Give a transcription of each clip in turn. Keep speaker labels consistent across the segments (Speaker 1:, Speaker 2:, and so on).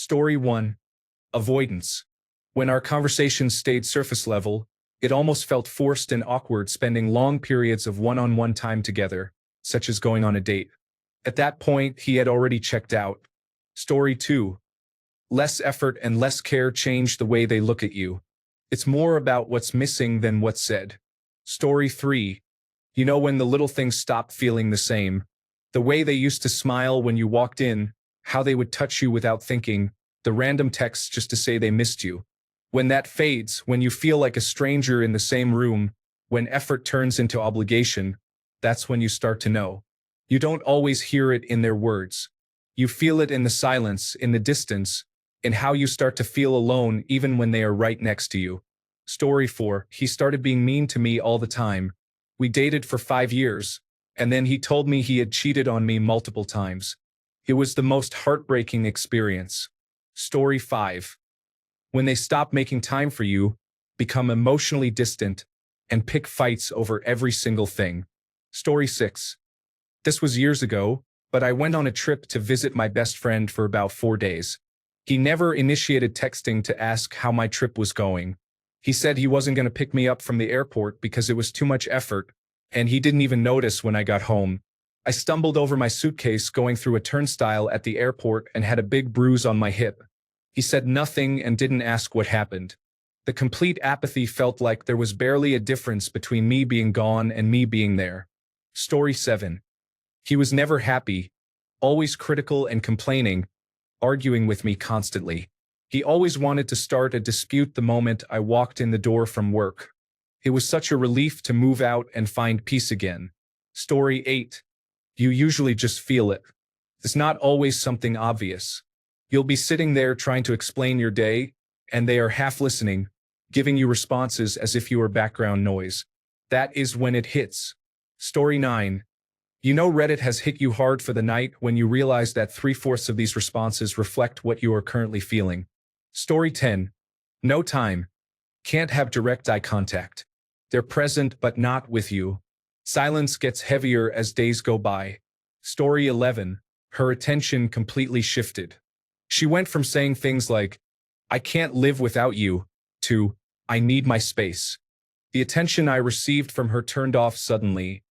Speaker 1: Story 1. Avoidance. When our conversations stayed surface level, it almost felt forced and awkward spending long periods of one-on-one time together, such as going on a date. At that point, he had already checked out. Story 2. Less effort and less care change the way they look at you. It's more about what's missing than what's said. Story 3. You know when the little things stop feeling the same. The way they used to smile when you walked in, how they would touch you without thinking, the random texts just to say they missed you. When that fades, when you feel like a stranger in the same room, when effort turns into obligation, that's when you start to know. You don't always hear it in their words. You feel it in the silence, in the distance, in how you start to feel alone even when they are right next to you. Story 4. He started being mean to me all the time. We dated for 5 years, and then he told me he had cheated on me multiple times. It was the most heartbreaking experience. Story 5. When they stop making time for you, become emotionally distant, and pick fights over every single thing. Story 6. This was years ago, but I went on a trip to visit my best friend for about 4 days. He never initiated texting to ask how my trip was going. He said he wasn't going to pick me up from the airport because it was too much effort, and he didn't even notice when I got home. I stumbled over my suitcase going through a turnstile at the airport and had a big bruise on my hip. He said nothing and didn't ask what happened. The complete apathy felt like there was barely a difference between me being gone and me being there. Story 7. He was never happy, always critical and complaining, arguing with me constantly. He always wanted to start a dispute the moment I walked in the door from work. It was such a relief to move out and find peace again. Story 8. You usually just feel it. It's not always something obvious. You'll be sitting there trying to explain your day, and they are half listening, giving you responses as if you were background noise. That is when it hits. Story 9. You know Reddit has hit you hard for the night when you realize that 3/4 of these responses reflect what you are currently feeling. Story 10. No time. Can't have direct eye contact. They're present but not with you. Silence gets heavier as days go by. Story 11. Her attention completely shifted. She went from saying things like, "I can't live without you," to, "I need my space." The attention I received from her turned off suddenly,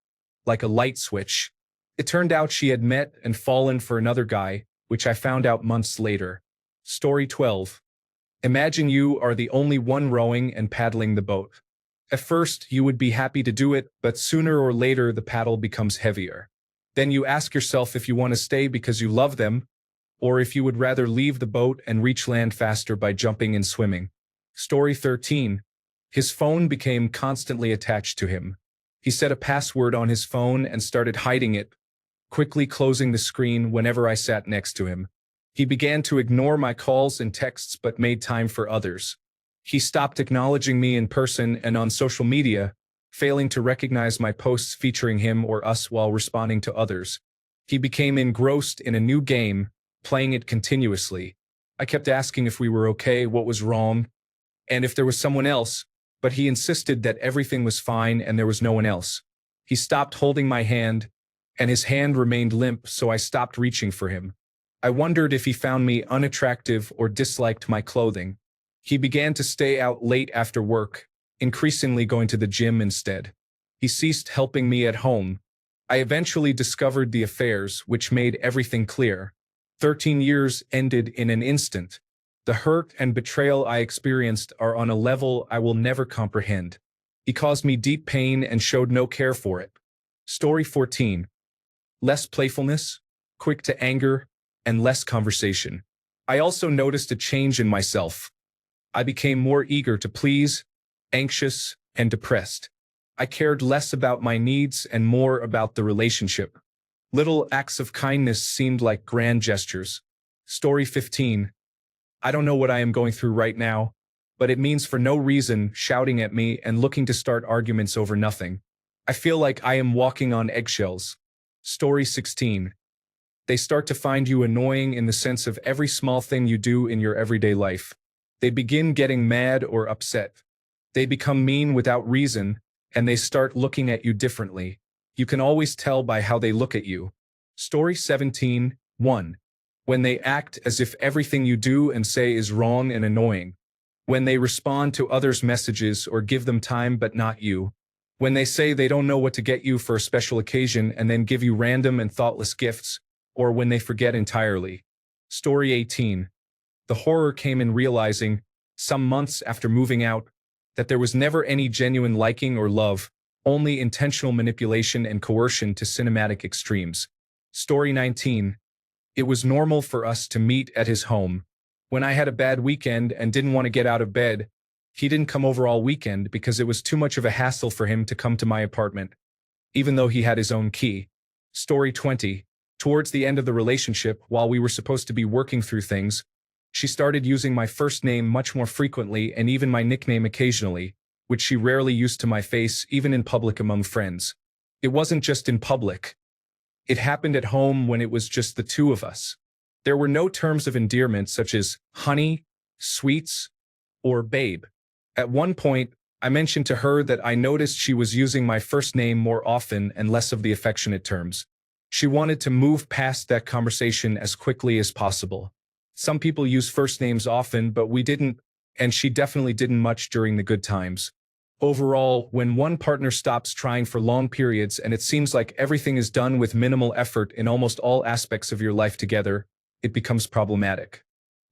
Speaker 1: like a light switch. It turned out she had met and fallen for another guy, which I found out months later. Story 12. Imagine you are the only one rowing and paddling the boat. At first, you would be happy to do it, but sooner or later the paddle becomes heavier. Then you ask yourself if you want to stay because you love them, or if you would rather leave the boat and reach land faster by jumping and swimming. Story 13. His phone became constantly attached to him. He set a password on his phone and started hiding it, quickly closing the screen whenever I sat next to him. He began to ignore my calls and texts but made time for others. He stopped acknowledging me in person and on social media, failing to recognize my posts featuring him or us while responding to others. He became engrossed in a new game, playing it continuously. I kept asking if we were okay, what was wrong, and if there was someone else, but he insisted that everything was fine and there was no one else. He stopped holding my hand, and his hand remained limp, so I stopped reaching for him. I wondered if he found me unattractive or disliked my clothing. He began to stay out late after work, increasingly going to the gym instead. He ceased helping me at home. I eventually discovered the affairs, which made everything clear. 13 years ended in an instant. The hurt and betrayal I experienced are on a level I will never comprehend. He caused me deep pain and showed no care for it. Story 14. Less playfulness, quick to anger, and less conversation. I also noticed a change in myself. I became more eager to please, anxious, and depressed. I cared less about my needs and more about the relationship. Little acts of kindness seemed like grand gestures. Story 15. I don't know what I am going through right now, but it means for no reason shouting at me and looking to start arguments over nothing. I feel like I am walking on eggshells. Story 16. They start to find you annoying in the sense of every small thing you do in your everyday life. They begin getting mad or upset. They become mean without reason, and they start looking at you differently. You can always tell by how they look at you. Story 17. 1. when they act as if everything you do and say is wrong and annoying, when they respond to others' messages or give them time but not you, when they say they don't know what to get you for a special occasion and then give you random and thoughtless gifts, or when they forget entirely. Story 18. The horror came in realizing, some months after moving out, that there was never any genuine liking or love, only intentional manipulation and coercion to cinematic extremes. Story 19. It was normal for us to meet at his home. When I had a bad weekend and didn't want to get out of bed, he didn't come over all weekend because it was too much of a hassle for him to come to my apartment, even though he had his own key. Story 20. Towards the end of the relationship, while we were supposed to be working through things, she started using my first name much more frequently and even my nickname occasionally, which she rarely used to my face, even in public among friends. It wasn't just in public. It happened at home when it was just the two of us. There were no terms of endearment such as honey, sweets, or babe. At one point, I mentioned to her that I noticed she was using my first name more often and less of the affectionate terms. She wanted to move past that conversation as quickly as possible. Some people use first names often, but we didn't, and she definitely didn't much during the good times. Overall, when one partner stops trying for long periods and it seems like everything is done with minimal effort in almost all aspects of your life together, it becomes problematic.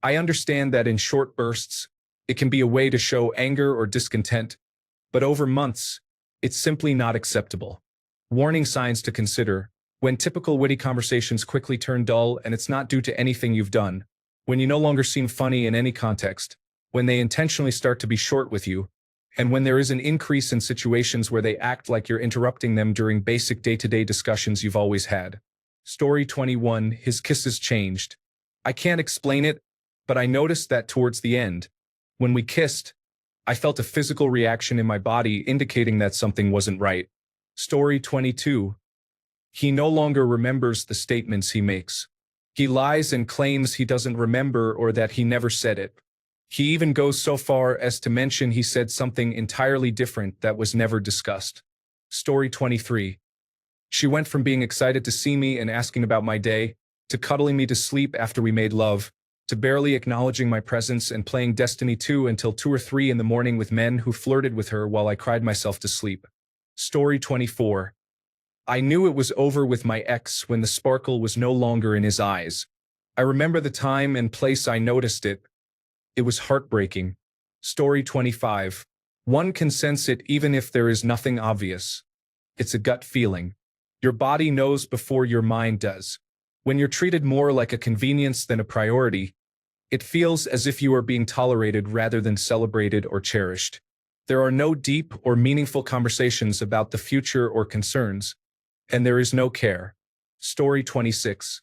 Speaker 1: I understand that in short bursts, it can be a way to show anger or discontent, but over months, it's simply not acceptable. Warning signs to consider: when typical witty conversations quickly turn dull and it's not due to anything you've done, when you no longer seem funny in any context, when they intentionally start to be short with you, and when there is an increase in situations where they act like you're interrupting them during basic day-to-day discussions you've always had. Story 21. His kisses changed. I can't explain it, but I noticed that towards the end, when we kissed, I felt a physical reaction in my body indicating that something wasn't right. Story 22. He no longer remembers the statements he makes. He lies and claims he doesn't remember or that he never said it. He even goes so far as to mention he said something entirely different that was never discussed. Story 23. She went from being excited to see me and asking about my day, to cuddling me to sleep after we made love, to barely acknowledging my presence and playing Destiny 2 until 2 or 3 in the morning with men who flirted with her while I cried myself to sleep. Story 24. I knew it was over with my ex when the sparkle was no longer in his eyes. I remember the time and place I noticed it. It was heartbreaking. Story 25. One can sense it even if there is nothing obvious. It's a gut feeling. Your body knows before your mind does. When you're treated more like a convenience than a priority, it feels as if you are being tolerated rather than celebrated or cherished. There are no deep or meaningful conversations about the future or concerns, and there is no care. Story 26.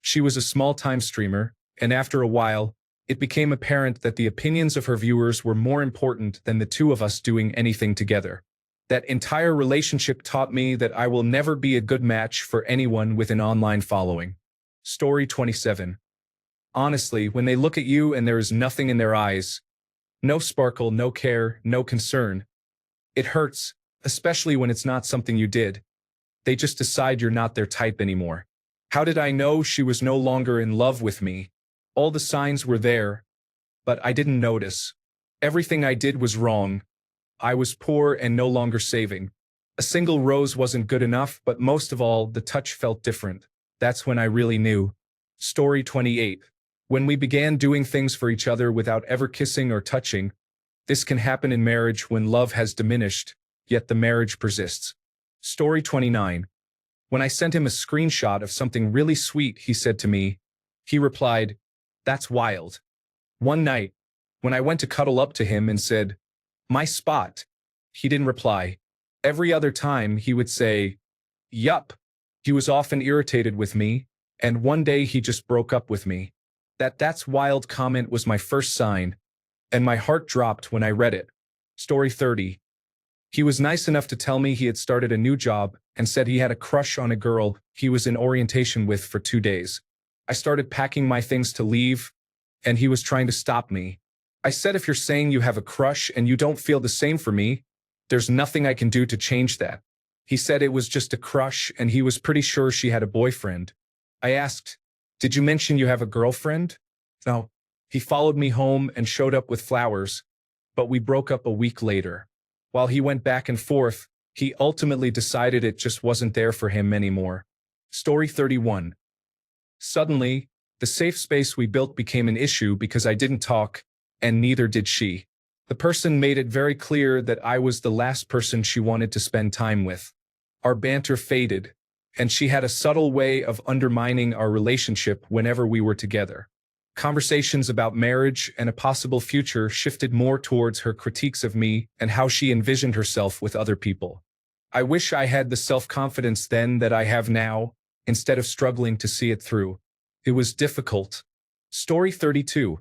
Speaker 1: She was a small-time streamer, and after a while, it became apparent that the opinions of her viewers were more important than the two of us doing anything together. That entire relationship taught me that I will never be a good match for anyone with an online following. Story 27. Honestly, when they look at you and there is nothing in their eyes, no sparkle, no care, no concern, it hurts, especially when it's not something you did. They just decide you're not their type anymore. How did I know she was no longer in love with me? All the signs were there, but I didn't notice. Everything I did was wrong. I was poor and no longer saving. A single rose wasn't good enough, but most of all, the touch felt different. That's when I really knew. Story 28. When we began doing things for each other without ever kissing or touching, this can happen in marriage when love has diminished, yet the marriage persists. Story 29. When I sent him a screenshot of something really sweet he said to me, he replied, "That's wild." One night, when I went to cuddle up to him and said, "My spot," he didn't reply. Every other time he would say, "Yup." He was often irritated with me, and one day he just broke up with me. That's wild comment was my first sign, and my heart dropped when I read it. Story 30. He was nice enough to tell me he had started a new job and said he had a crush on a girl he was in orientation with for 2 days. I started packing my things to leave, and he was trying to stop me. I said, "If you're saying you have a crush and you don't feel the same for me, there's nothing I can do to change that." He said it was just a crush and he was pretty sure she had a boyfriend. I asked, Did you mention you have a girlfriend? No. He followed me home and showed up with flowers, but we broke up a week later. While he went back and forth, he ultimately decided it just wasn't there for him anymore. Story 31. Suddenly, the safe space we built became an issue because I didn't talk, and neither did she. The person made it very clear that I was the last person she wanted to spend time with. Our banter faded, and she had a subtle way of undermining our relationship whenever we were together. Conversations about marriage and a possible future shifted more towards her critiques of me and how she envisioned herself with other people. I wish I had the self-confidence then that I have now, instead of struggling to see it through. It was difficult. Story 32.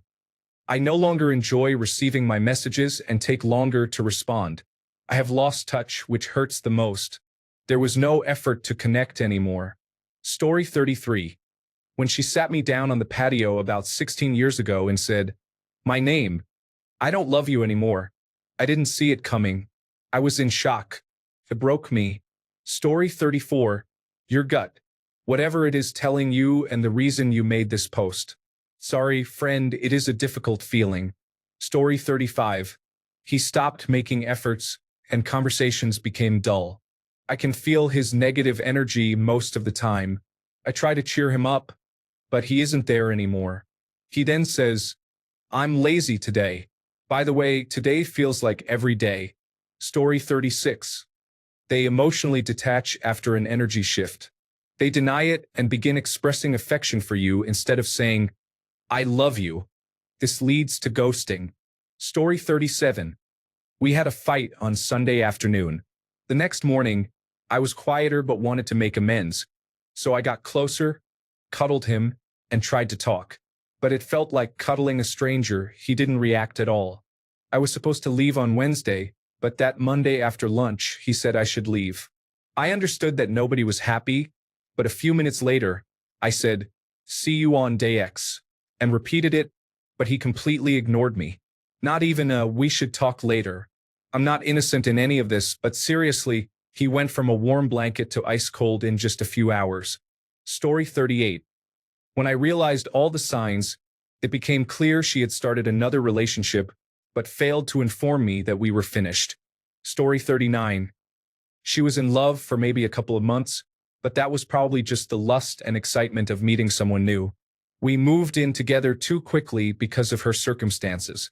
Speaker 1: I no longer enjoy receiving my messages and take longer to respond. I have lost touch, which hurts the most. There was no effort to connect anymore. Story 33. When she sat me down on the patio about 16 years ago and said, "My name, I don't love you anymore." I didn't see it coming. I was in shock. It broke me. Story 34. Your gut. Whatever it is telling you and the reason you made this post. Sorry, friend, it is a difficult feeling. Story 35. He stopped making efforts, and conversations became dull. I can feel his negative energy most of the time. I try to cheer him up, but he isn't there anymore. He then says, "I'm lazy today. By the way, today feels like every day." Story 36. They emotionally detach after an energy shift. They deny it and begin expressing affection for you instead of saying, "I love you." This leads to ghosting. Story 37. We had a fight on Sunday afternoon. The next morning, I was quieter but wanted to make amends. So I got closer, cuddled him, and tried to talk. But it felt like cuddling a stranger. He didn't react at all. I was supposed to leave on Wednesday, but that Monday after lunch, he said I should leave. I understood that nobody was happy, but a few minutes later, I said, "See you on day X," and repeated it, but he completely ignored me. Not even a "we should talk later." I'm not innocent in any of this, but seriously, he went from a warm blanket to ice cold in just a few hours. Story 38. When I realized all the signs, it became clear she had started another relationship, but failed to inform me that we were finished. Story 39. She was in love for maybe a couple of months, but that was probably just the lust and excitement of meeting someone new. We moved in together too quickly because of her circumstances.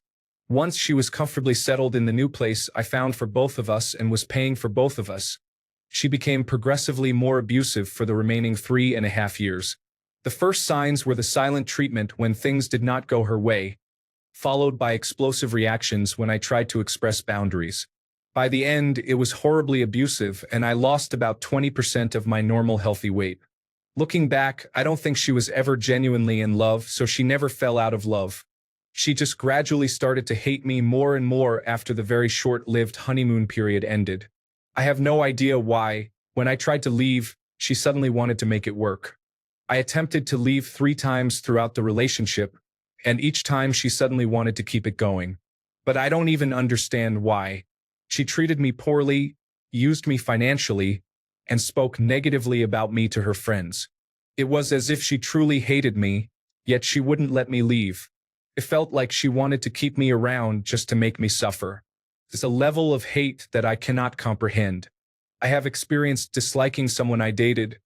Speaker 1: Once she was comfortably settled in the new place I found for both of us and was paying for both of us, she became progressively more abusive for the remaining 3.5 years. The first signs were the silent treatment when things did not go her way, followed by explosive reactions when I tried to express boundaries. By the end, it was horribly abusive, and I lost about 20% of my normal healthy weight. Looking back, I don't think she was ever genuinely in love, so she never fell out of love. She just gradually started to hate me more and more after the very short-lived honeymoon period ended. I have no idea why. When I tried to leave, she suddenly wanted to make it work. I attempted to leave 3 times throughout the relationship, and each time she suddenly wanted to keep it going. But I don't even understand why. She treated me poorly, used me financially, and spoke negatively about me to her friends. It was as if she truly hated me, yet she wouldn't let me leave. It felt like she wanted to keep me around just to make me suffer. It's a level of hate that I cannot comprehend. I have experienced disliking someone I dated,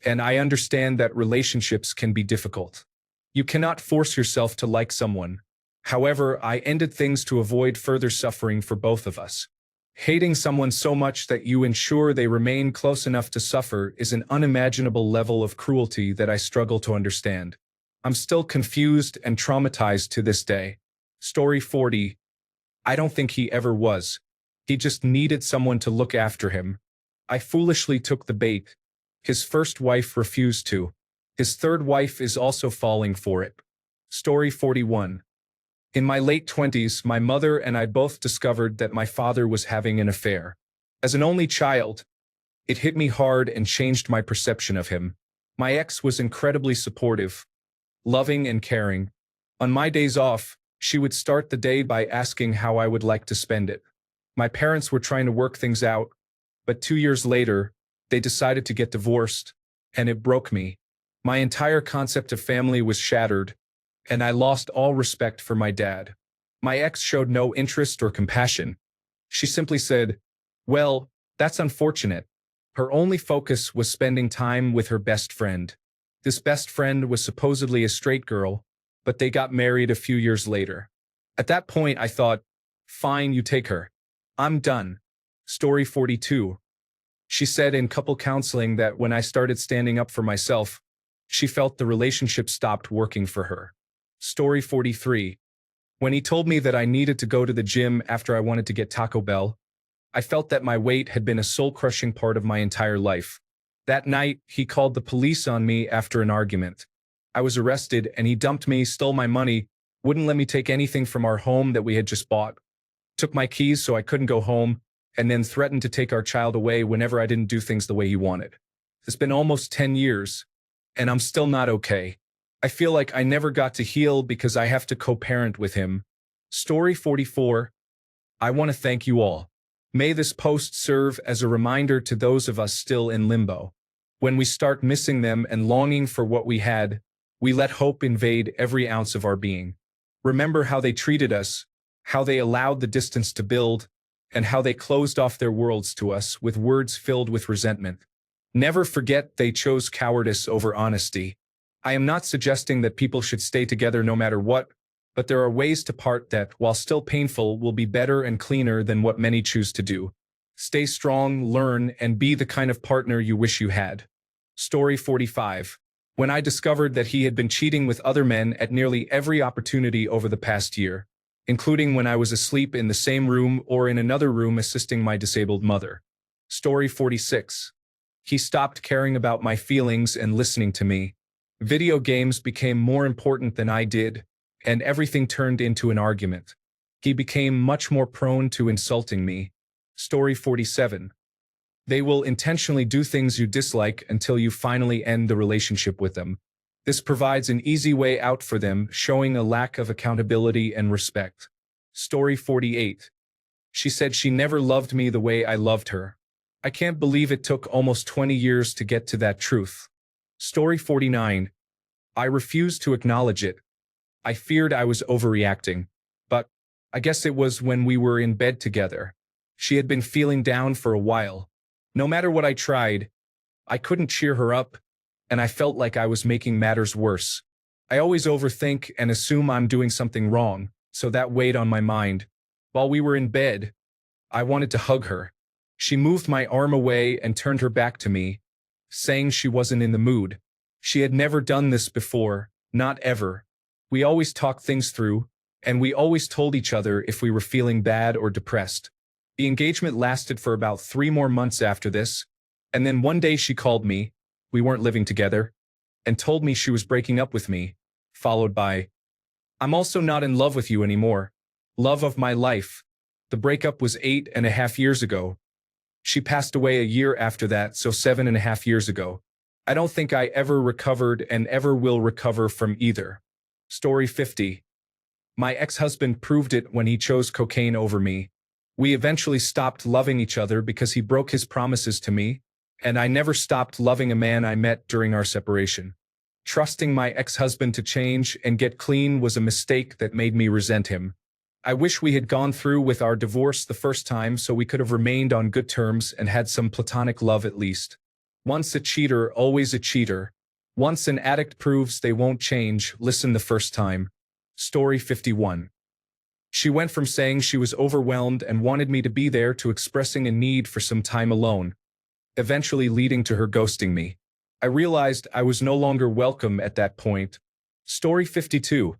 Speaker 1: and I understand that relationships can be difficult. You cannot force yourself to like someone. However, I ended things to avoid further suffering for both of us. Hating someone so much that you ensure they remain close enough to suffer is an unimaginable level of cruelty that I struggle to understand. I'm still confused and traumatized to this day. Story 40. I don't think he ever was. He just needed someone to look after him. I foolishly took the bait. His first wife refused to. His third wife is also falling for it. Story 41. In my late 20s, my mother and I both discovered that my father was having an affair. As an only child, it hit me hard and changed my perception of him. My ex was incredibly supportive, loving and caring. On my days off, she would start the day by asking how I would like to spend it. My parents were trying to work things out, but 2 years later, they decided to get divorced, and it broke me. My entire concept of family was shattered, and I lost all respect for my dad. My ex showed no interest or compassion. She simply said, "Well, that's unfortunate." Her only focus was spending time with her best friend. This best friend was supposedly a straight girl, but they got married a few years later. At that point, I thought, fine, you take her. I'm done. Story 42. She said in couple counseling that when I started standing up for myself, she felt the relationship stopped working for her. Story 43. When he told me that I needed to go to the gym after I wanted to get Taco Bell, I felt that my weight had been a soul-crushing part of my entire life. That night, he called the police on me after an argument. I was arrested and he dumped me, stole my money, wouldn't let me take anything from our home that we had just bought, took my keys so I couldn't go home, and then threatened to take our child away whenever I didn't do things the way he wanted. It's been almost 10 years, and I'm still not okay. I feel like I never got to heal because I have to co-parent with him. Story 44. I want to thank you all. May this post serve as a reminder to those of us still in limbo. When we start missing them and longing for what we had, we let hope invade every ounce of our being. Remember how they treated us, how they allowed the distance to build, and how they closed off their worlds to us with words filled with resentment. Never forget they chose cowardice over honesty. I am not suggesting that people should stay together no matter what, but there are ways to part that, while still painful, will be better and cleaner than what many choose to do. Stay strong, learn, and be the kind of partner you wish you had. Story 45. When I discovered that he had been cheating with other men at nearly every opportunity over the past year, including when I was asleep in the same room or in another room assisting my disabled mother. Story 46. He stopped caring about my feelings and listening to me. Video games became more important than I did, and everything turned into an argument. He became much more prone to insulting me. Story 47. They will intentionally do things you dislike until you finally end the relationship with them. This provides an easy way out for them, showing a lack of accountability and respect. Story 48. She said she never loved me the way I loved her. I can't believe it took almost 20 years to get to that truth. Story 49. I refused to acknowledge it. I feared I was overreacting, but I guess it was when we were in bed together. She had been feeling down for a while. No matter what I tried, I couldn't cheer her up, and I felt like I was making matters worse. I always overthink and assume I'm doing something wrong, so that weighed on my mind. While we were in bed, I wanted to hug her. She moved my arm away and turned her back to me, saying she wasn't in the mood. She had never done this before, not ever. We always talked things through, and we always told each other if we were feeling bad or depressed. The engagement lasted for about 3 more months after this, and then one day she called me, we weren't living together, and told me she was breaking up with me, followed by, "I'm also not in love with you anymore. Love of my life." The breakup was 8.5 years ago. She passed away a year after that, so 7.5 years ago. I don't think I ever recovered and ever will recover from either. Story 50. My ex-husband proved it when he chose cocaine over me. We eventually stopped loving each other because he broke his promises to me, and I never stopped loving a man I met during our separation. Trusting my ex-husband to change and get clean was a mistake that made me resent him. I wish we had gone through with our divorce the first time so we could have remained on good terms and had some platonic love at least. Once a cheater, always a cheater. Once an addict proves they won't change, listen the first time. Story 51. She went from saying she was overwhelmed and wanted me to be there to expressing a need for some time alone, eventually leading to her ghosting me. I realized I was no longer welcome at that point. Story 52.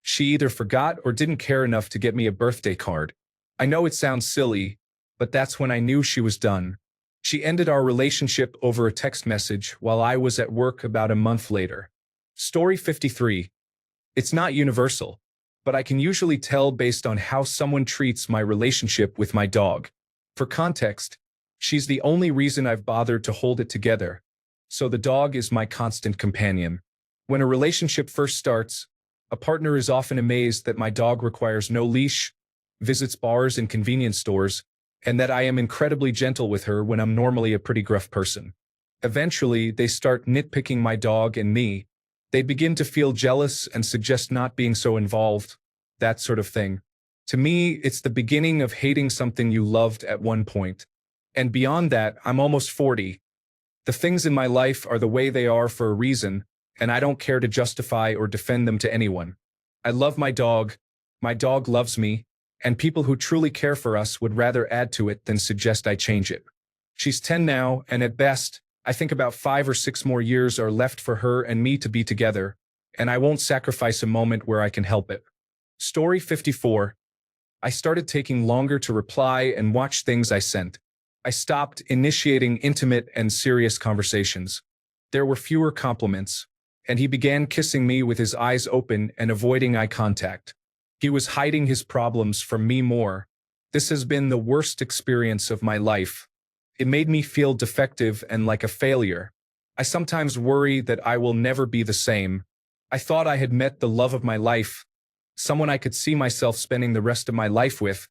Speaker 1: She either forgot or didn't care enough to get me a birthday card. I know it sounds silly, but that's when I knew she was done. She ended our relationship over a text message while I was at work about a month later. Story 53. It's not universal, but I can usually tell based on how someone treats my relationship with my dog. For context, she's the only reason I've bothered to hold it together, so the dog is my constant companion. When a relationship first starts, a partner is often amazed that my dog requires no leash, visits bars and convenience stores, and that I am incredibly gentle with her when I'm normally a pretty gruff person. Eventually, they start nitpicking my dog and me. They begin to feel jealous and suggest not being so involved, that sort of thing. To me, it's the beginning of hating something you loved at one point. And beyond that, I'm almost 40. The things in my life are the way they are for a reason, and I don't care to justify or defend them to anyone. I love my dog loves me, and people who truly care for us would rather add to it than suggest I change it. She's 10 now, and at best, I think about 5 or 6 more years are left for her and me to be together, and I won't sacrifice a moment where I can help it. Story 54. I started taking longer to reply and watch things I sent. I stopped initiating intimate and serious conversations. There were fewer compliments, and he began kissing me with his eyes open and avoiding eye contact. He was hiding his problems from me more. This has been the worst experience of my life. It made me feel defective and like a failure. I sometimes worry that I will never be the same. I thought I had met the love of my life, someone I could see myself spending the rest of my life with,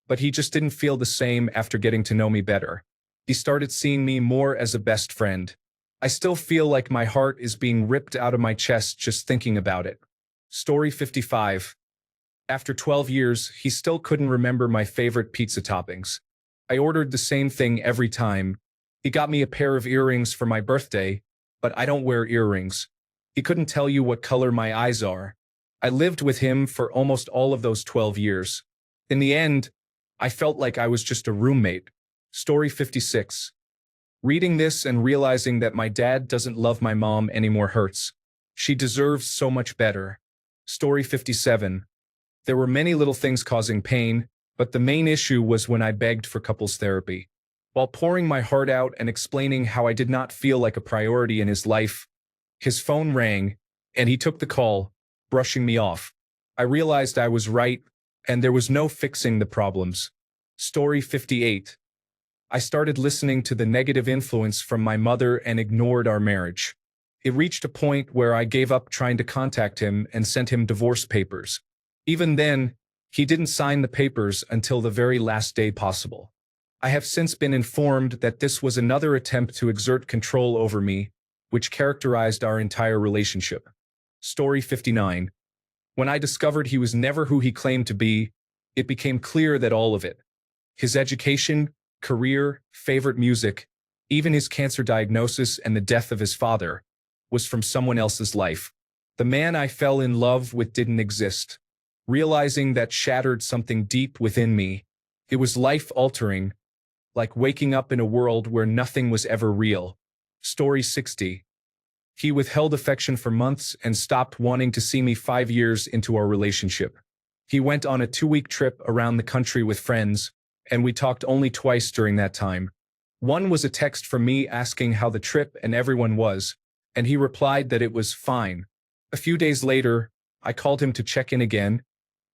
Speaker 1: but he just didn't feel the same after getting to know me better. He started seeing me more as a best friend. I still feel like my heart is being ripped out of my chest just thinking about it. Story 55. After 12 years, he still couldn't remember my favorite pizza toppings. I ordered the same thing every time. He got me a pair of earrings for my birthday, but I don't wear earrings. He couldn't tell you what color my eyes are. I lived with him for almost all of those 12 years. In the end, I felt like I was just a roommate. Story 56. Reading this and realizing that my dad doesn't love my mom anymore hurts. She deserves so much better. Story 57. There were many little things causing pain, but the main issue was when I begged for couples therapy. While pouring my heart out and explaining how I did not feel like a priority in his life, his phone rang, and he took the call, brushing me off. I realized I was right, and there was no fixing the problems. Story 58. I started listening to the negative influence from my mother and ignored our marriage. It reached a point where I gave up trying to contact him and sent him divorce papers. Even then, he didn't sign the papers until the very last day possible. I have since been informed that this was another attempt to exert control over me, which characterized our entire relationship. Story 59. When I discovered he was never who he claimed to be, it became clear that all of it, his education, career, favorite music, even his cancer diagnosis and the death of his father, was from someone else's life. The man I fell in love with didn't exist. Realizing that shattered something deep within me. It was life-altering, like waking up in a world where nothing was ever real. Story 60. He withheld affection for months and stopped wanting to see me 5 years into our relationship. He went on a 2-week trip around the country with friends, and we talked only twice during that time. One was a text from me asking how the trip and everyone was, and he replied that it was fine. A few days later, I called him to check in again,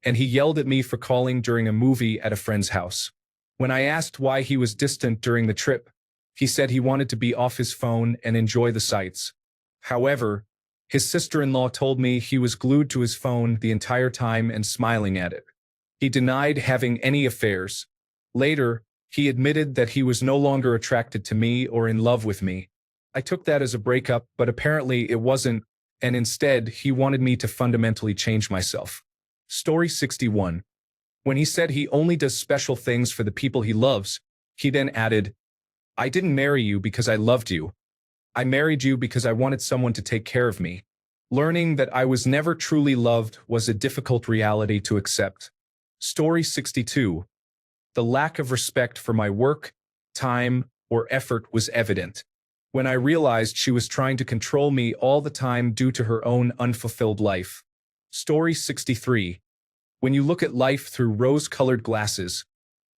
Speaker 1: and he yelled at me for calling during a movie at a friend's house. When I asked why he was distant during the trip, he said he wanted to be off his phone and enjoy the sights. However, his sister-in-law told me he was glued to his phone the entire time and smiling at it. He denied having any affairs. Later, he admitted that he was no longer attracted to me or in love with me. I took that as a breakup, but apparently it wasn't, and instead he wanted me to fundamentally change myself. Story 61. When he said he only does special things for the people he loves, he then added, "I didn't marry you because I loved you. I married you because I wanted someone to take care of me." Learning that I was never truly loved was a difficult reality to accept. Story 62. The lack of respect for my work, time, or effort was evident. When I realized she was trying to control me all the time due to her own unfulfilled life. Story 63. When you look at life through rose-colored glasses,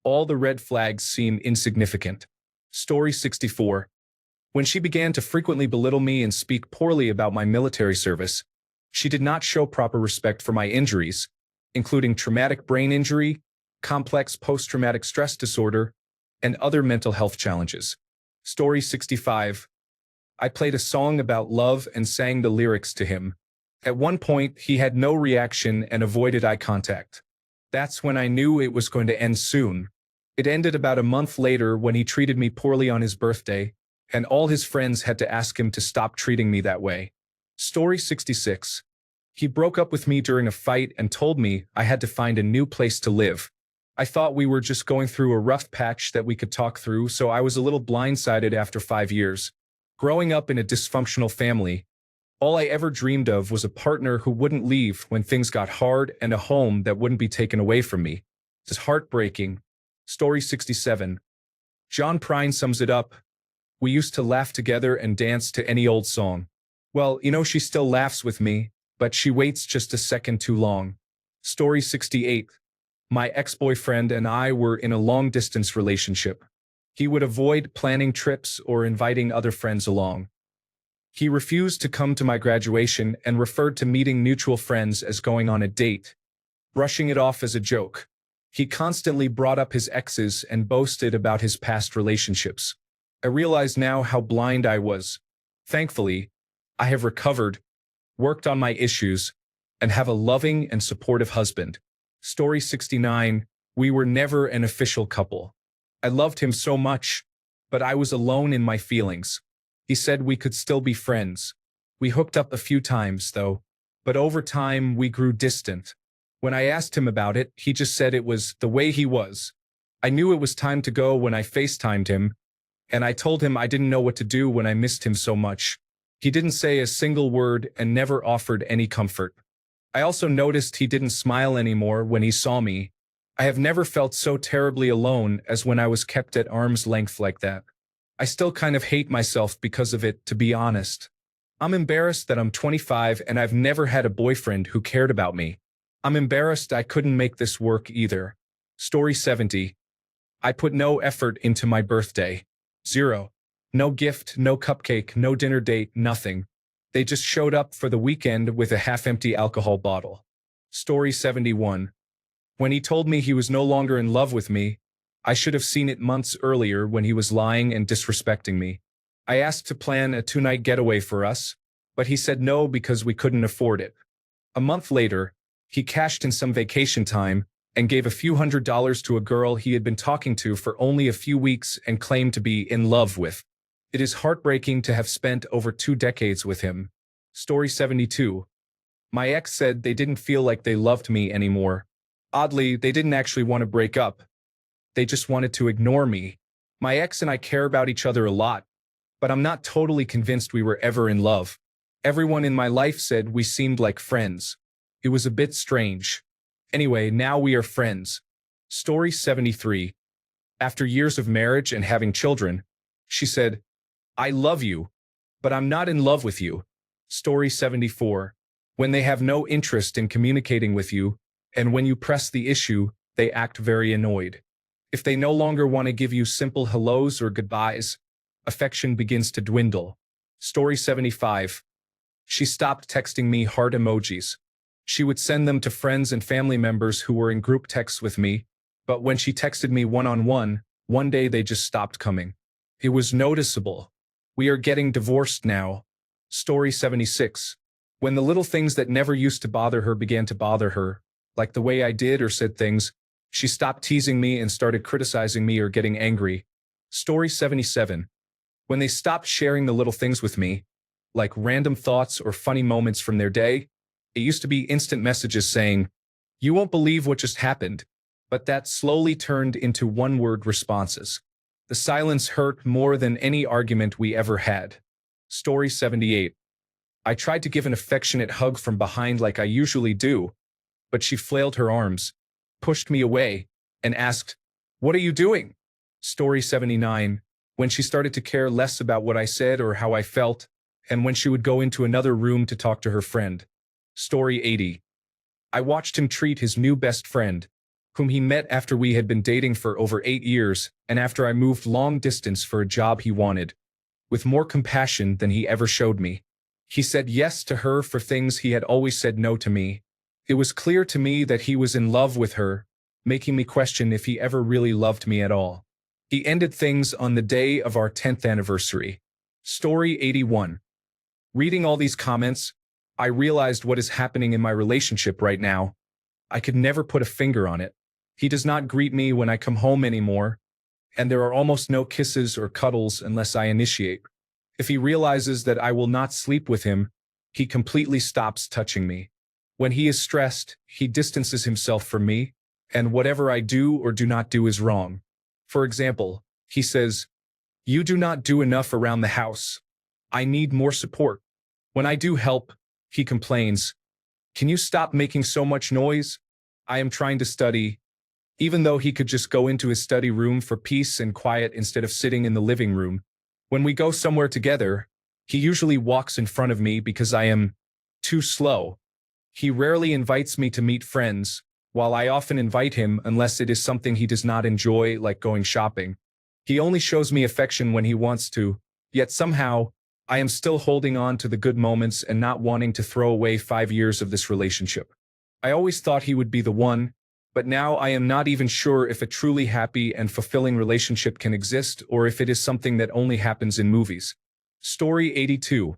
Speaker 1: all the red flags seem insignificant. Story 64. When she began to frequently belittle me and speak poorly about my military service, she did not show proper respect for my injuries, including traumatic brain injury, complex post-traumatic stress disorder, and other mental health challenges. Story 65. I played a song about love and sang the lyrics to him. At one point, he had no reaction and avoided eye contact. That's when I knew it was going to end soon. It ended about a month later when he treated me poorly on his birthday, and all his friends had to ask him to stop treating me that way. Story 66. He broke up with me during a fight and told me I had to find a new place to live. I thought we were just going through a rough patch that we could talk through, so I was a little blindsided after 5 years. Growing up in a dysfunctional family, all I ever dreamed of was a partner who wouldn't leave when things got hard and a home that wouldn't be taken away from me. It's heartbreaking. Story 67. John Prine sums it up. We used to laugh together and dance to any old song. Well, she still laughs with me, but she waits just a second too long. Story 68. My ex-boyfriend and I were in a long-distance relationship. He would avoid planning trips or inviting other friends along. He refused to come to my graduation and referred to meeting mutual friends as going on a date, brushing it off as a joke. He constantly brought up his exes and boasted about his past relationships. I realize now how blind I was. Thankfully, I have recovered, worked on my issues, and have a loving and supportive husband. Story 69. We were never an official couple. I loved him so much, but I was alone in my feelings. He said we could still be friends. We hooked up a few times, though, but over time we grew distant. When I asked him about it, he just said it was the way he was. I knew it was time to go when I FaceTimed him, and I told him I didn't know what to do when I missed him so much. He didn't say a single word and never offered any comfort. I also noticed he didn't smile anymore when he saw me. I have never felt so terribly alone as when I was kept at arm's length like that. I still kind of hate myself because of it, to be honest. I'm embarrassed that I'm 25 and I've never had a boyfriend who cared about me. I'm embarrassed I couldn't make this work either. Story 70. I put no effort into my birthday. 0. No gift, no cupcake, no dinner date, nothing. They just showed up for the weekend with a half-empty alcohol bottle. Story 71. When he told me he was no longer in love with me, I should have seen it months earlier when he was lying and disrespecting me. I asked to plan a 2-night getaway for us, but he said no because we couldn't afford it. A month later, he cashed in some vacation time and gave a few $100s to a girl he had been talking to for only a few weeks and claimed to be in love with. It is heartbreaking to have spent over 2 decades with him. Story 72. My ex said they didn't feel like they loved me anymore. Oddly, they didn't actually want to break up. They just wanted to ignore me. My ex and I care about each other a lot, but I'm not totally convinced we were ever in love. Everyone in my life said we seemed like friends. It was a bit strange. Anyway, now we are friends. Story 73. After years of marriage and having children, she said, I love you, but I'm not in love with you. Story 74. When they have no interest in communicating with you, and when you press the issue, they act very annoyed. If they no longer want to give you simple hellos or goodbyes, affection begins to dwindle. Story 75. She stopped texting me heart emojis. She would send them to friends and family members who were in group texts with me, but when she texted me one-on-one, one day they just stopped coming. It was noticeable. We are getting divorced now. Story 76. When the little things that never used to bother her began to bother her, like the way I did or said things, she stopped teasing me and started criticizing me or getting angry. Story 77. When they stopped sharing the little things with me, like random thoughts or funny moments from their day, it used to be instant messages saying, "You won't believe what just happened," but that slowly turned into one-word responses. The silence hurt more than any argument we ever had. Story 78. I tried to give an affectionate hug from behind like I usually do, but she flailed her arms, pushed me away, and asked, "What are you doing?" Story 79. When she started to care less about what I said or how I felt, and when she would go into another room to talk to her friend. Story 80. I watched him treat his new best friend, whom he met after we had been dating for over 8 years and after I moved long distance for a job he wanted, with more compassion than he ever showed me. He said yes to her for things he had always said no to me. It was clear to me that he was in love with her, making me question if he ever really loved me at all. He ended things on the day of our 10th anniversary. Story 81. Reading all these comments, I realized what is happening in my relationship right now. I could never put a finger on it. He does not greet me when I come home anymore, and there are almost no kisses or cuddles unless I initiate. If he realizes that I will not sleep with him, he completely stops touching me. When he is stressed, he distances himself from me, and whatever I do or do not do is wrong. For example, he says, "You do not do enough around the house. I need more support." When I do help, he complains, "Can you stop making so much noise? I am trying to study," even though he could just go into his study room for peace and quiet instead of sitting in the living room. When we go somewhere together, he usually walks in front of me because I am too slow. He rarely invites me to meet friends, while I often invite him unless it is something he does not enjoy, like going shopping. He only shows me affection when he wants to, yet somehow, I am still holding on to the good moments and not wanting to throw away 5 years of this relationship. I always thought he would be the one, but now I am not even sure if a truly happy and fulfilling relationship can exist or if it is something that only happens in movies. Story 82.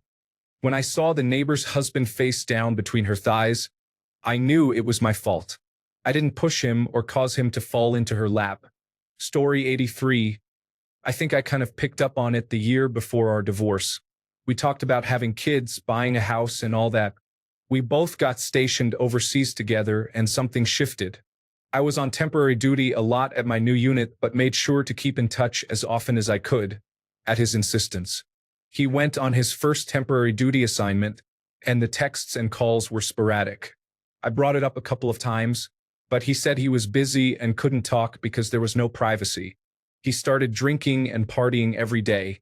Speaker 1: When I saw the neighbor's husband face down between her thighs, I knew it was my fault. I didn't push him or cause him to fall into her lap. Story 83. I think I kind of picked up on it the year before our divorce. We talked about having kids, buying a house, and all that. We both got stationed overseas together, and something shifted. I was on temporary duty a lot at my new unit, but made sure to keep in touch as often as I could, at his insistence. He went on his first temporary duty assignment, and the texts and calls were sporadic. I brought it up a couple of times, but he said he was busy and couldn't talk because there was no privacy. He started drinking and partying every day.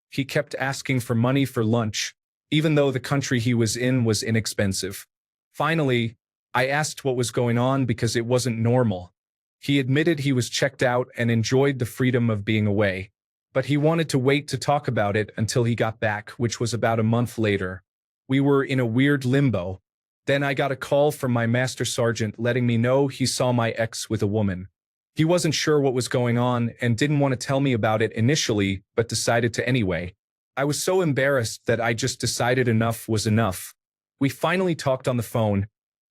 Speaker 1: He kept asking for money for lunch, even though the country he was in was inexpensive. Finally, I asked what was going on because it wasn't normal. He admitted he was checked out and enjoyed the freedom of being away, but he wanted to wait to talk about it until he got back, which was about a month later. We were in a weird limbo. Then I got a call from my master sergeant letting me know he saw my ex with a woman. He wasn't sure what was going on and didn't want to tell me about it initially, but decided to anyway. I was so embarrassed that I just decided enough was enough. We finally talked on the phone,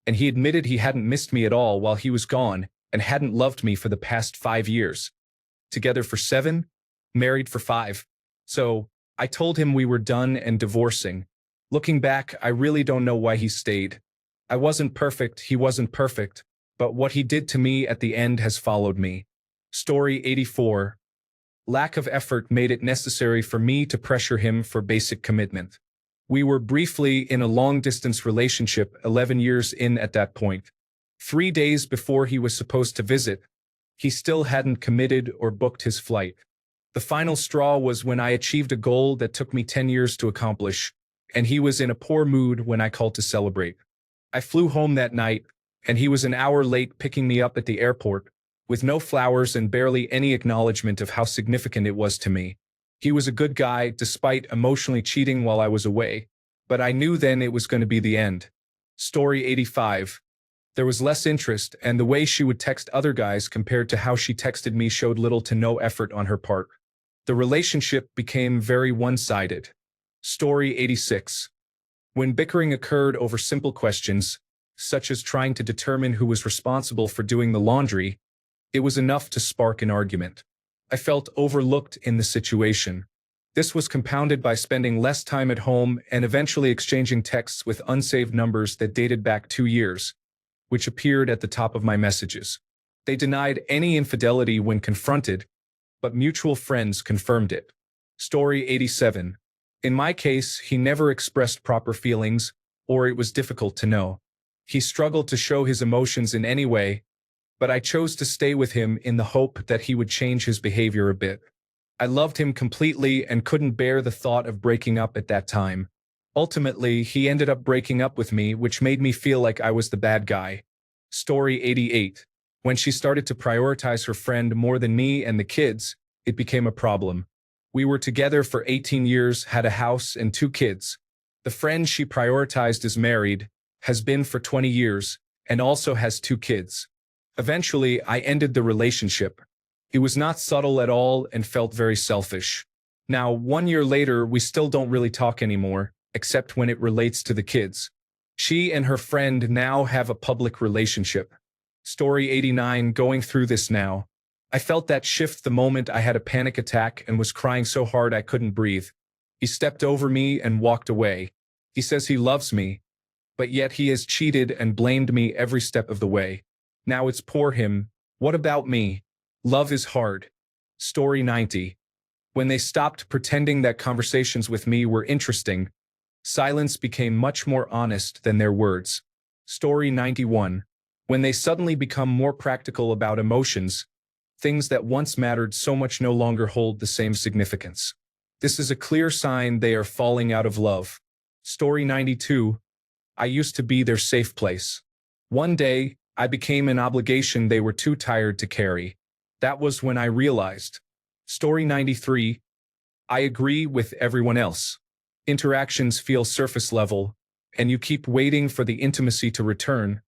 Speaker 1: and he admitted he hadn't missed me at all while he was gone and hadn't loved me for the past 5 years. Together for 7, married for 5. So, I told him we were done and divorcing. Looking back, I really don't know why he stayed. I wasn't perfect, he wasn't perfect, but what he did to me at the end has followed me. Story 84. Lack of effort made it necessary for me to pressure him for basic commitment. We were briefly in a long-distance relationship 11 years in at that point. 3 days before he was supposed to visit, he still hadn't committed or booked his flight. The final straw was when I achieved a goal that took me 10 years to accomplish, and he was in a poor mood when I called to celebrate. I flew home that night, and he was an hour late picking me up at the airport, with no flowers and barely any acknowledgement of how significant it was to me. He was a good guy, despite emotionally cheating while I was away, but I knew then it was going to be the end. Story 85. There was less interest, and the way she would text other guys compared to how she texted me showed little to no effort on her part. The relationship became very one-sided. Story 86. When bickering occurred over simple questions, such as trying to determine who was responsible for doing the laundry, it was enough to spark an argument. I felt overlooked in the situation. This was compounded by spending less time at home and eventually exchanging texts with unsaved numbers that dated back 2 years, which appeared at the top of my messages. They denied any infidelity when confronted, but mutual friends confirmed it. Story 87. In my case, he never expressed proper feelings, or it was difficult to know. He struggled to show his emotions in any way, but I chose to stay with him in the hope that he would change his behavior a bit. I loved him completely and couldn't bear the thought of breaking up at that time. Ultimately, he ended up breaking up with me, which made me feel like I was the bad guy. Story 88. When she started to prioritize her friend more than me and the kids, it became a problem. We were together for 18 years, had a house and 2 kids. The friend she prioritized is married, has been for 20 years, and also has 2 kids. Eventually, I ended the relationship. It was not subtle at all and felt very selfish. Now, 1 year later, we still don't really talk anymore, except when it relates to the kids. She and her friend now have a public relationship. Story 89. Going through this now. I felt that shift the moment I had a panic attack and was crying so hard I couldn't breathe. He stepped over me and walked away. He says he loves me, but yet he has cheated and blamed me every step of the way. Now it's poor him. What about me? Love is hard. Story 90. When they stopped pretending that conversations with me were interesting, silence became much more honest than their words. Story 91. When they suddenly become more practical about emotions, things that once mattered so much no longer hold the same significance. This is a clear sign they are falling out of love. Story 92. I used to be their safe place. One day, I became an obligation they were too tired to carry. That was when I realized. Story 93. I agree with everyone else. Interactions feel surface level, and you keep waiting for the intimacy to return,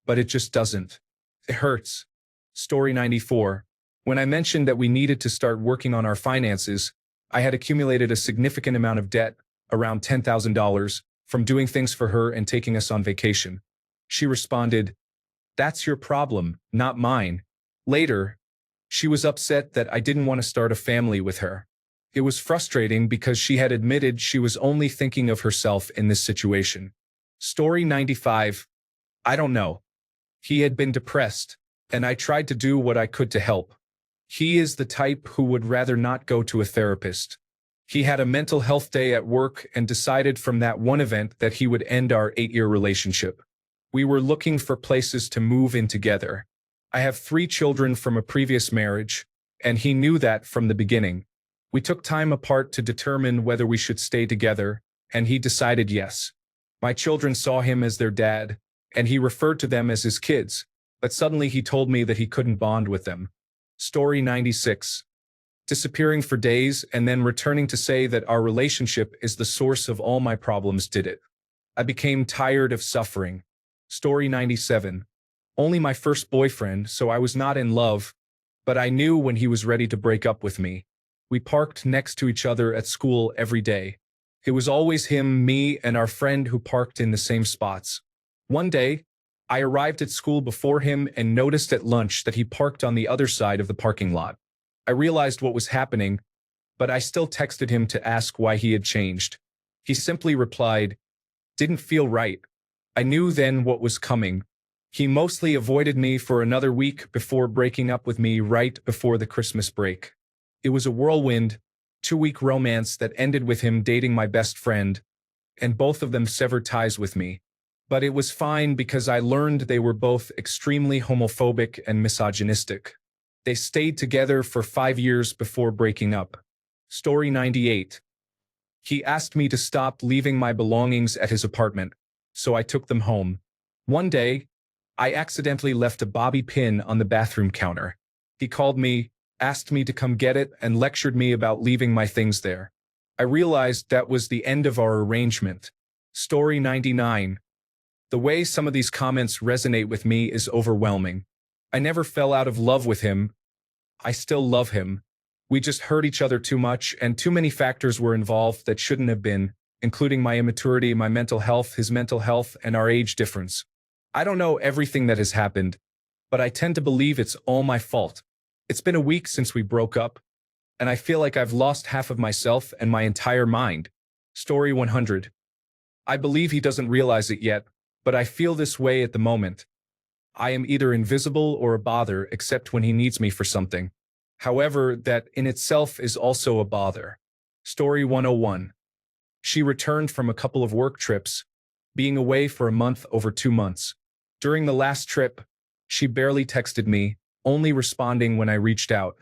Speaker 1: but it just doesn't. It hurts. Story 94. When I mentioned that we needed to start working on our finances, I had accumulated a significant amount of debt, around $10,000, from doing things for her and taking us on vacation. She responded, "That's your problem, not mine." Later, she was upset that I didn't want to start a family with her. It was frustrating because she had admitted she was only thinking of herself in this situation. Story 95. I don't know. He had been depressed, and I tried to do what I could to help. He is the type who would rather not go to a therapist. He had a mental health day at work and decided from that one event that he would end our 8-year relationship. We were looking for places to move in together. I have 3 children from a previous marriage, and he knew that from the beginning. We took time apart to determine whether we should stay together, and he decided yes. My children saw him as their dad, and he referred to them as his kids, but suddenly he told me that he couldn't bond with them. Story 96. Disappearing for days and then returning to say that our relationship is the source of all my problems did it. I became tired of suffering. Story 97. Only my first boyfriend, so I was not in love, but I knew when he was ready to break up with me. We parked next to each other at school every day. It was always him, me, and our friend who parked in the same spots. One day, I arrived at school before him and noticed at lunch that he parked on the other side of the parking lot. I realized what was happening, but I still texted him to ask why he had changed. He simply replied, "Didn't feel right." I knew then what was coming. He mostly avoided me for another week before breaking up with me right before the Christmas break. It was a whirlwind, 2-week romance that ended with him dating my best friend, and both of them severed ties with me. But it was fine because I learned they were both extremely homophobic and misogynistic. They stayed together for 5 years before breaking up. Story 98. He asked me to stop leaving my belongings at his apartment, so I took them home. One day, I accidentally left a bobby pin on the bathroom counter. He called me, asked me to come get it, and lectured me about leaving my things there. I realized that was the end of our arrangement. Story 99. The way some of these comments resonate with me is overwhelming. I never fell out of love with him. I still love him. We just hurt each other too much, and too many factors were involved that shouldn't have been, including my immaturity, my mental health, his mental health, and our age difference. I don't know everything that has happened, but I tend to believe it's all my fault. It's been a week since we broke up, and I feel like I've lost half of myself and my entire mind. Story 100. I believe he doesn't realize it yet, but I feel this way at the moment. I am either invisible or a bother except when he needs me for something. However, that in itself is also a bother. Story 101. She returned from a couple of work trips, being away for a month over 2 months. During the last trip, she barely texted me, only responding when I reached out.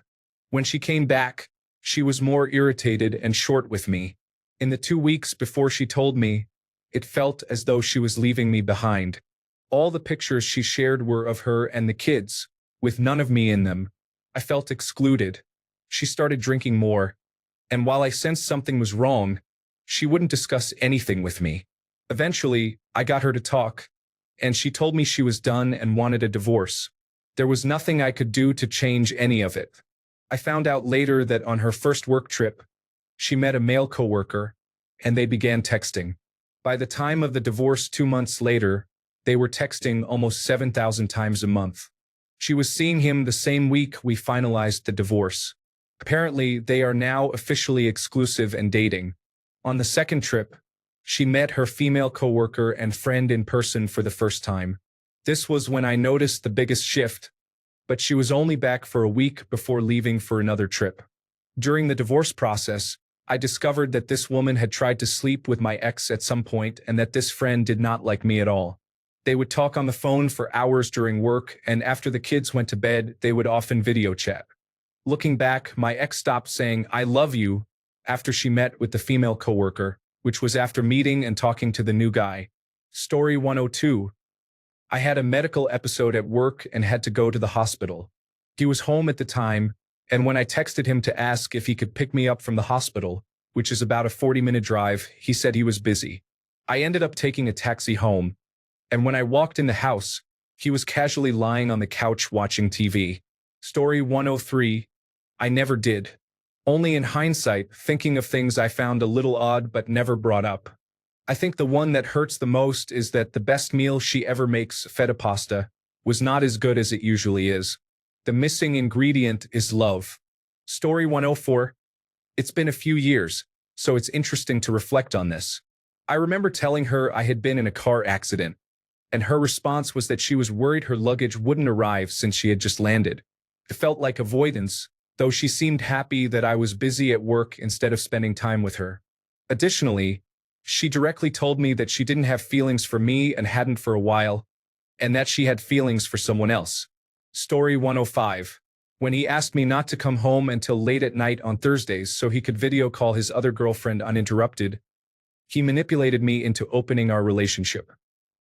Speaker 1: When she came back, she was more irritated and short with me. In the 2 weeks before she told me, it felt as though she was leaving me behind. All the pictures she shared were of her and the kids, with none of me in them. I felt excluded. She started drinking more, and while I sensed something was wrong, she wouldn't discuss anything with me. Eventually, I got her to talk, and she told me she was done and wanted a divorce. There was nothing I could do to change any of it. I found out later that on her first work trip, she met a male coworker, and they began texting. By the time of the divorce 2 months later, they were texting almost 7,000 times a month. She was seeing him the same week we finalized the divorce. Apparently, they are now officially exclusive and dating. On the second trip, she met her female coworker and friend in person for the first time. This was when I noticed the biggest shift, but she was only back for a week before leaving for another trip. During the divorce process, I discovered that this woman had tried to sleep with my ex at some point and that this friend did not like me at all. They would talk on the phone for hours during work, and after the kids went to bed, they would often video chat. Looking back, my ex stopped saying, "I love you," after she met with the female coworker, which was after meeting and talking to the new guy. Story 102. I had a medical episode at work and had to go to the hospital. He was home at the time, and when I texted him to ask if he could pick me up from the hospital, which is about a 40-minute drive, he said he was busy. I ended up taking a taxi home, and when I walked in the house, he was casually lying on the couch watching TV. Story 103. I never did. Only in hindsight, thinking of things I found a little odd but never brought up. I think the one that hurts the most is that the best meal she ever makes, feta pasta, was not as good as it usually is. The missing ingredient is love. Story 104. It's been a few years, so it's interesting to reflect on this. I remember telling her I had been in a car accident, and her response was that she was worried her luggage wouldn't arrive since she had just landed. It felt like avoidance, though she seemed happy that I was busy at work instead of spending time with her. Additionally, she directly told me that she didn't have feelings for me and hadn't for a while, and that she had feelings for someone else. Story 105. When he asked me not to come home until late at night on Thursdays so he could video call his other girlfriend uninterrupted, he manipulated me into opening our relationship.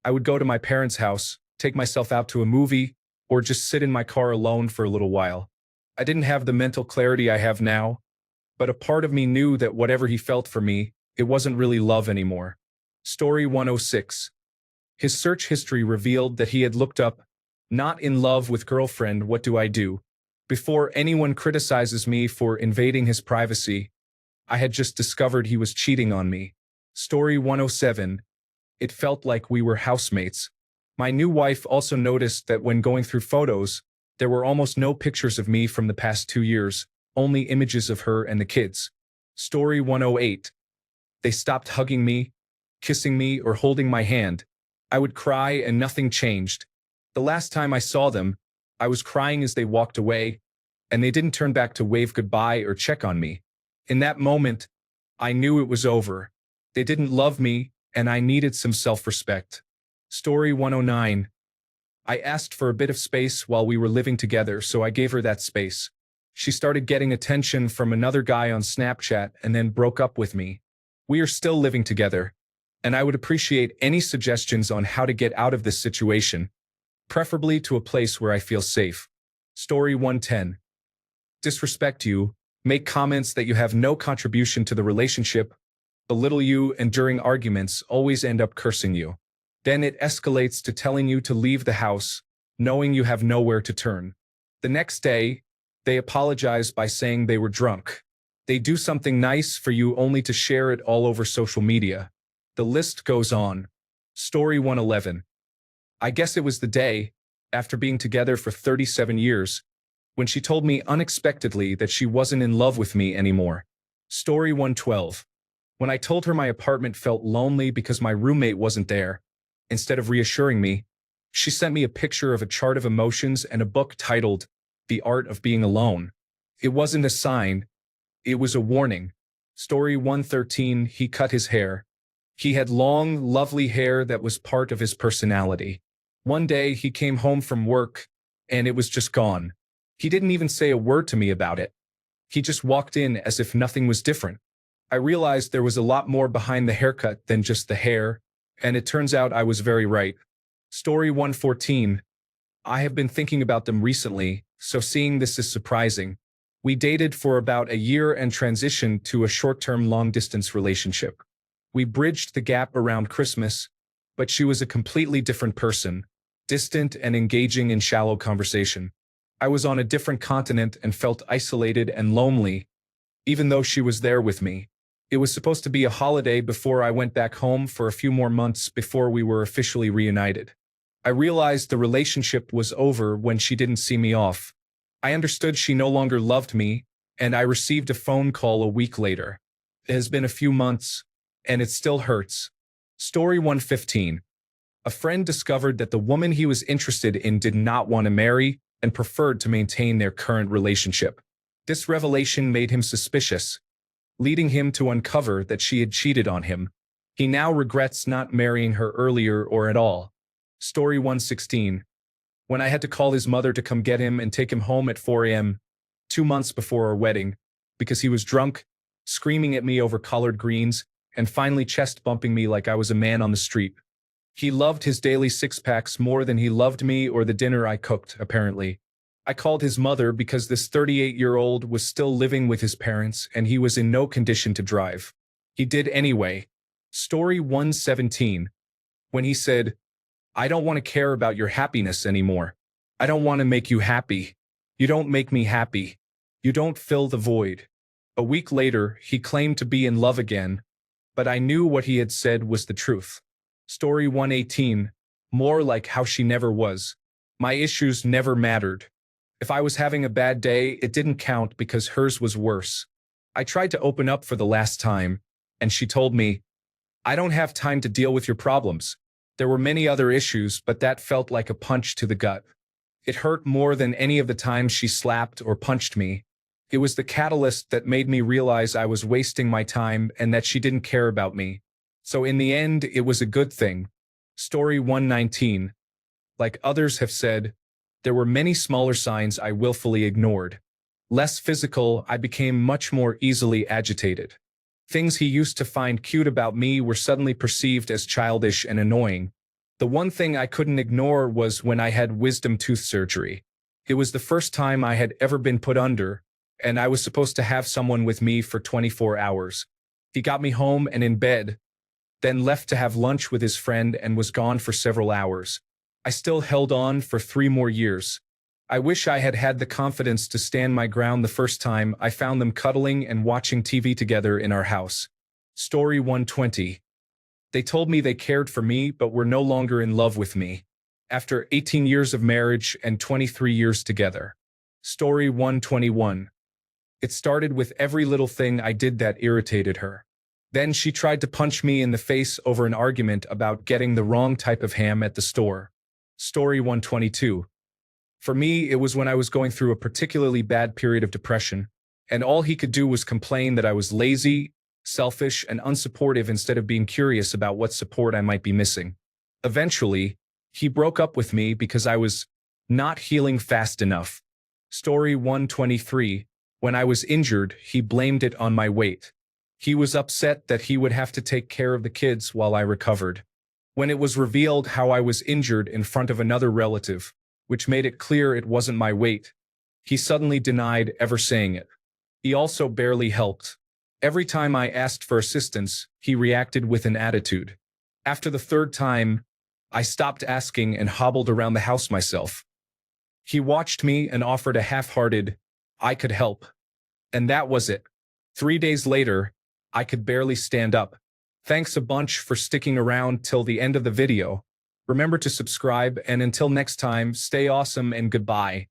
Speaker 1: I would go to my parents' house, take myself out to a movie, or just sit in my car alone for a little while. I didn't have the mental clarity I have now, but a part of me knew that whatever he felt for me, it wasn't really love anymore. Story 106. His search history revealed that he had looked up, "Not in love with girlfriend, what do I do?" Before anyone criticizes me for invading his privacy, I had just discovered he was cheating on me. Story 107. It felt like we were housemates. My new wife also noticed that when going through photos, there were almost no pictures of me from the past 2 years, only images of her and the kids. Story 108. They stopped hugging me, kissing me, or holding my hand. I would cry and nothing changed. The last time I saw them, I was crying as they walked away, and they didn't turn back to wave goodbye or check on me. In that moment, I knew it was over. They didn't love me, and I needed some self-respect. Story 109. I asked for a bit of space while we were living together, so I gave her that space. She started getting attention from another guy on Snapchat and then broke up with me. We are still living together, and I would appreciate any suggestions on how to get out of this situation, preferably to a place where I feel safe. Story 110. Disrespect you, make comments that you have no contribution to the relationship, belittle you, and during arguments always end up cursing you. Then it escalates to telling you to leave the house, knowing you have nowhere to turn. The next day, they apologize by saying they were drunk. They do something nice for you only to share it all over social media. The list goes on. Story 111. I guess it was the day, after being together for 37 years, when she told me unexpectedly that she wasn't in love with me anymore. Story 112. When I told her my apartment felt lonely because my roommate wasn't there, instead of reassuring me, she sent me a picture of a chart of emotions and a book titled The Art of Being Alone. It wasn't a sign, it was a warning. Story 113. He cut his hair. He had long, lovely hair that was part of his personality. One day he came home from work, and it was just gone. He didn't even say a word to me about it. He just walked in as if nothing was different. I realized there was a lot more behind the haircut than just the hair, and it turns out I was very right. Story 114. I have been thinking about them recently, so seeing this is surprising. We dated for about a year and transitioned to a short-term long-distance relationship. We bridged the gap around Christmas, but she was a completely different person, distant and engaging in shallow conversation. I was on a different continent and felt isolated and lonely, even though she was there with me. It was supposed to be a holiday before I went back home for a few more months before we were officially reunited. I realized the relationship was over when she didn't see me off. I understood she no longer loved me, and I received a phone call a week later. It has been a few months, and it still hurts. Story 115. A friend discovered that the woman he was interested in did not want to marry and preferred to maintain their current relationship. This revelation made him suspicious, leading him to uncover that she had cheated on him. He now regrets not marrying her earlier or at all. Story 116. When I had to call his mother to come get him and take him home at 4 a.m., 2 months before our wedding, because he was drunk, screaming at me over collard greens, and finally chest bumping me like I was a man on the street. He loved his daily six-packs more than he loved me or the dinner I cooked, apparently. I called his mother because this 38-year-old was still living with his parents and he was in no condition to drive. He did anyway. Story 117. When he said, "I don't want to care about your happiness anymore. I don't want to make you happy. You don't make me happy. You don't fill the void." A week later, he claimed to be in love again, but I knew what he had said was the truth. Story 118. More like how she never was. My issues never mattered. If I was having a bad day, it didn't count because hers was worse. I tried to open up for the last time, and she told me, "I don't have time to deal with your problems." There were many other issues, but that felt like a punch to the gut. It hurt more than any of the times she slapped or punched me. It was the catalyst that made me realize I was wasting my time and that she didn't care about me. So in the end, it was a good thing. Story 119. Like others have said, there were many smaller signs I willfully ignored. Less physical, I became much more easily agitated. Things he used to find cute about me were suddenly perceived as childish and annoying. The one thing I couldn't ignore was when I had wisdom tooth surgery. It was the first time I had ever been put under, and I was supposed to have someone with me for 24 hours. He got me home and in bed, then left to have lunch with his friend and was gone for several hours. I still held on for 3 more years. I wish I had had the confidence to stand my ground the first time I found them cuddling and watching TV together in our house. Story 120. They told me they cared for me but were no longer in love with me. After 18 years of marriage and 23 years together. Story 121. It started with every little thing I did that irritated her. Then she tried to punch me in the face over an argument about getting the wrong type of ham at the store. Story 122. For me, it was when I was going through a particularly bad period of depression, and all he could do was complain that I was lazy, selfish, and unsupportive instead of being curious about what support I might be missing. Eventually, he broke up with me because I was not healing fast enough. Story 123. When I was injured, he blamed it on my weight. He was upset that he would have to take care of the kids while I recovered. When it was revealed how I was injured in front of another relative, which made it clear it wasn't my weight, he suddenly denied ever saying it. He also barely helped. Every time I asked for assistance, he reacted with an attitude. After the 3rd time, I stopped asking and hobbled around the house myself. He watched me and offered a half-hearted, "I could help." And that was it. 3 days later, I could barely stand up. Thanks a bunch for sticking around till the end of the video. Remember to subscribe, and until next time, stay awesome and goodbye.